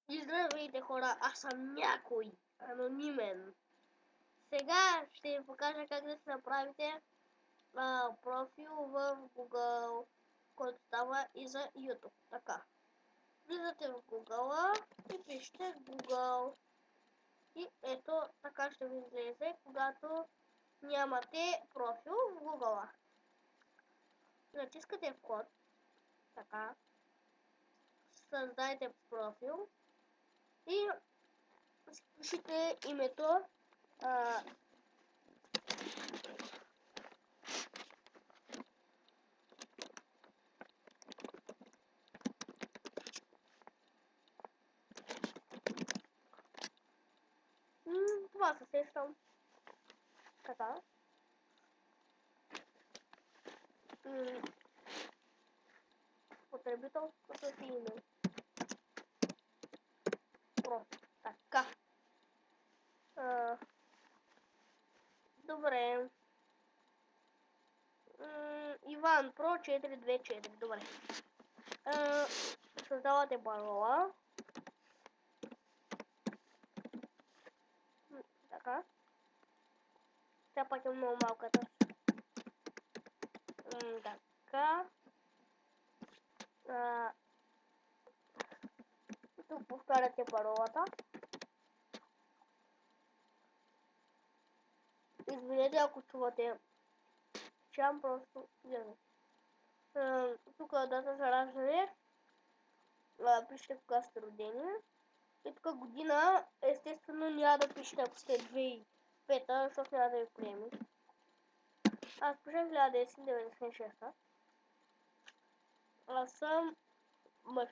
И здравейте хора, аз съм някой анонимен. Сега ще ви покажа как да си направите профил в Google, който става и за YouTube. Така. Влизате в Google и пишете Google. И ето така ще ви излезе, когато нямате профил в Google. Натискате вход. Така. Създайте профил. И пишете името. Това се сещам. Така. Потребителското си име. Така. Добре. Иван Про 424. Добре. Създавате парола. Така. Сега пак е много малката. Така. Тук повтаряте паролата. Извинете, ако чувате чам, просто гледам. Тук дата за раждане. Пишете кога сте родени. И тук година, естествено няма да пишете, ако сте 2005, защото няма да ви приеми. Аз пишем 1996. Аз съм мъж.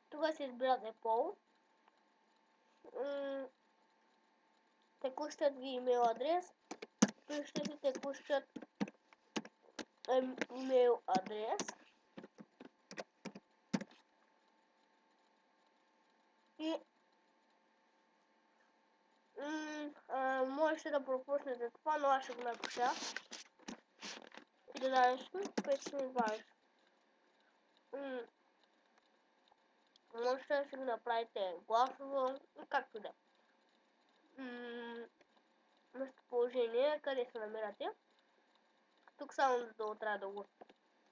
Тук си избирате пол. Текущият ви имейл адрес. Пишете си текущият имейл адрес. И можете да пропуснете това, но аз ще го напиша. 11.520. Можете да си го направите гласово, както да. Местоположение, къде се намирате. Тук само долу трябва да го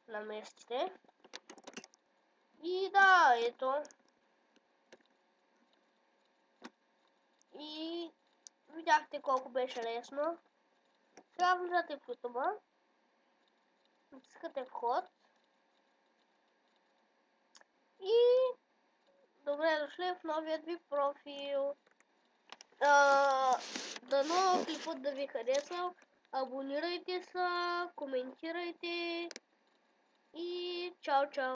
наместите. И да, ето. И видяхте колко беше лесно. Сега влизате в YouTube. Натискате вход. И добре дошли в новият ви профил. Дано клипът да ви хареса. Абонирайте се, коментирайте и чао чао.